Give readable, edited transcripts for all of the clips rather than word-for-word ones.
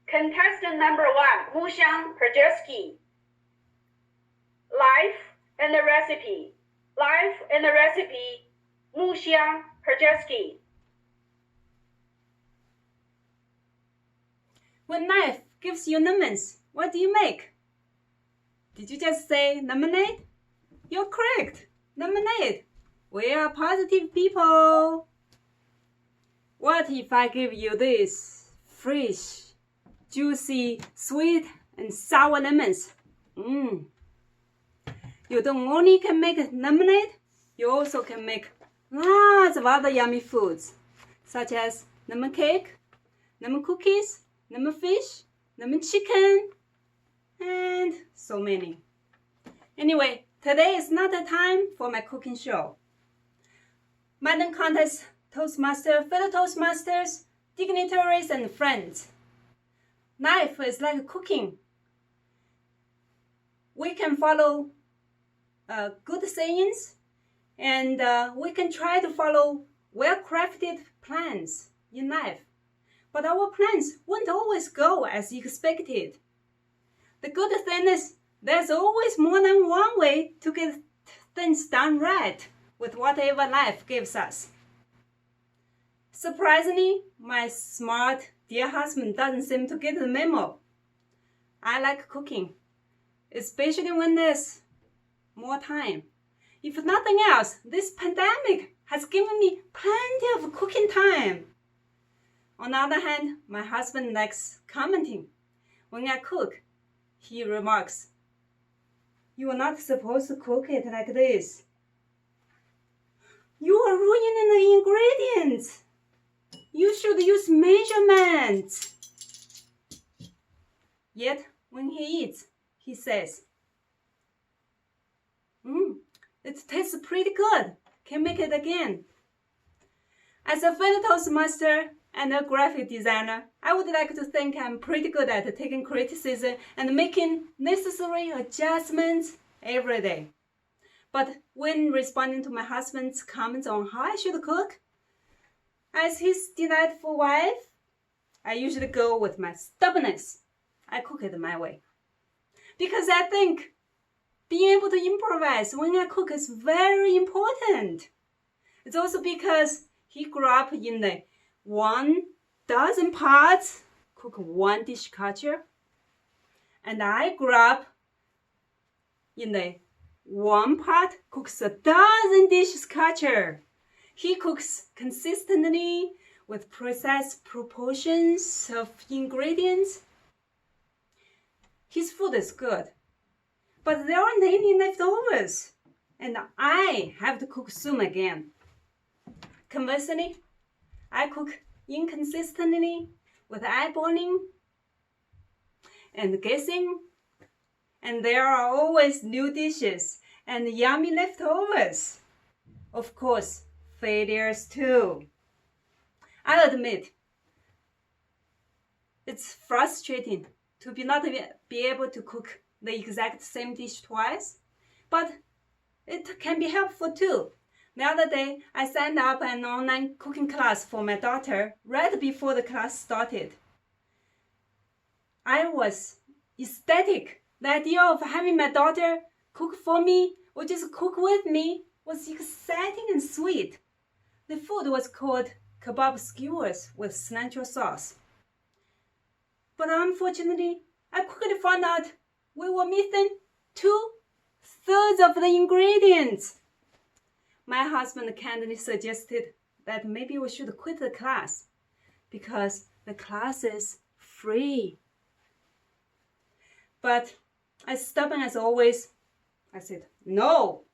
Contestant number 1, Muxiang Perjeski. Life and the recipe. Life and the recipe, Muxiang Perjeski. When life gives you lemons, what do you make? Did you just say lemonade? You're correct. Lemonade. We are positive people. What if I give you this fresh, juicy, sweet, and sour lemons? You don't only can make lemonade, you also can make lots of other yummy foods, such as lemon cake, lemon cookies, lemon fish, lemon chicken, and so many. Anyway, today is not the time for my cooking show. Madam Contest Toastmaster, fellow Toastmasters, dignitaries, and friends. Life is like cooking. We can follow good sayings, and we can try to follow well-crafted plans in life. But our plans won't always go as expected. The good thing is there's always more than one way to get things done right with whatever life gives us. Surprisingly, my smart dear husband doesn't seem to get the memo. I like cooking, especially when there's more time. If nothing else, this pandemic has given me plenty of cooking time. On the other hand, my husband likes commenting. When I cook, he remarks, "You are not supposed to cook it like this. You are ruining the ingredients. You should use measurements." Yet, when he eats, he says, "It tastes pretty good. Can make it again." As a fellow Toastmaster and a graphic designer, I would like to think I'm pretty good at taking criticism and making necessary adjustments every day. But when responding to my husband's comments on how I should cook, as his delightful wife, I usually go with my stubbornness. I cook it my way. Because I think being able to improvise when I cook is very important. It's also because he grew up in the 1,000 parts, cook one dish culture. And I grew up in the 1 pot, cooks 1,000 dishes culture. He cooks consistently with precise proportions of ingredients. His food is good, but there aren't any leftovers, and I have to cook soon again. Conversely, I cook inconsistently with eyeballing and guessing, and there are always new dishes and yummy leftovers. Of course, failures too. I admit, it's frustrating to not be able to cook the exact same dish twice, but it can be helpful too. The other day, I signed up an online cooking class for my daughter right before the class started. I was ecstatic. The idea of having my daughter cook for me or just cook with me was exciting and sweet. The food was called kebab skewers with cilantro sauce. But unfortunately, I quickly found out we were missing 2/3 of the ingredients. My husband kindly suggested that maybe we should quit the class because the class is free. But as stubborn as always, I said no.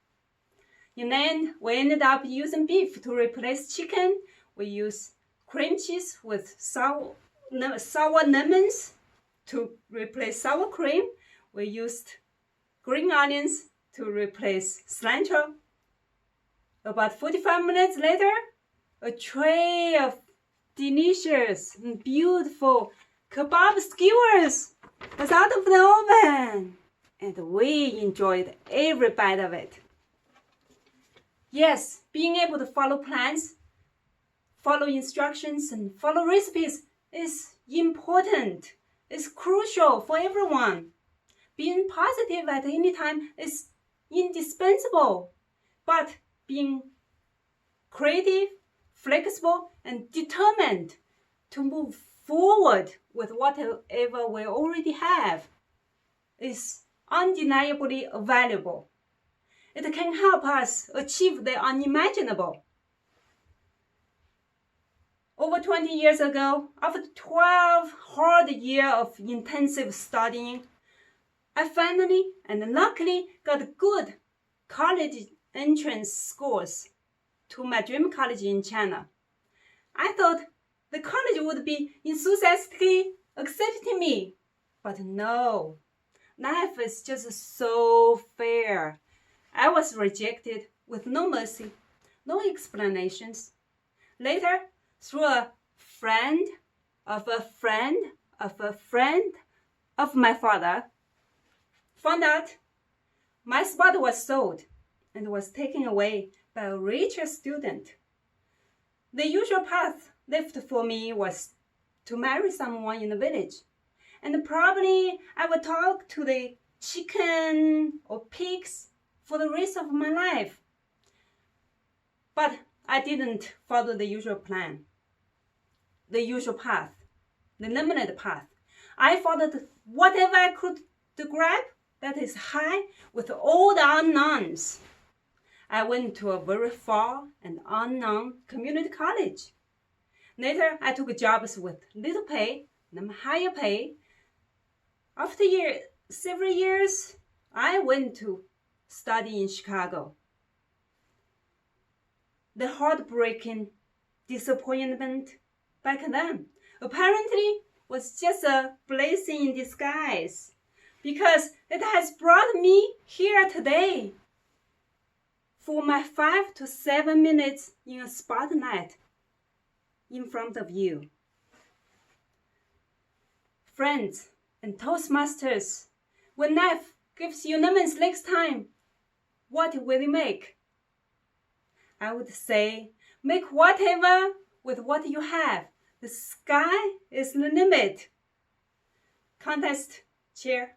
In the end, we ended up using beef to replace chicken. We used cream cheese with sour lemons to replace sour cream. We used green onions to replace cilantro. About 45 minutes later, a tray of delicious and beautiful kebab skewers was out of the oven, and we enjoyed every bite of it. Yes, being able to follow plans, follow instructions, and follow recipes is important. is crucial for everyone. Being positive at any time is indispensable, but being creative, flexible, and determined to move forward with whatever we already have is undeniably valuable. It can help us achieve the unimaginable. Over 20 years ago, after 12 hard years of intensive studying, I finally and luckily got good college entrance scores to my dream college in China. I thought the college would be enthusiastically accepting me, but no, life is just so fair. I was rejected with no mercy, no explanations. Later, through a friend of a friend of a friend of my father, found out my spot was sold and was taken away by a richer student. The usual path left for me was to marry someone in the village, and probably I would talk to the chicken or pigs for the rest of my life. But I didn't follow the usual plan, the usual path, the limited path. I followed whatever I could to grab that is high with all the unknowns. I went to a very far and unknown community college. Later, I took jobs with little pay, then higher pay. After several years, I went to study in Chicago. The heartbreaking disappointment back then apparently was just a blessing in disguise, because it has brought me here today for my 5 to 7 minutes in a spotlight in front of you. Friends and Toastmasters, when life gives you lemons next time, what will you make? I would say, make whatever with what you have. The sky is the limit. Contest chair.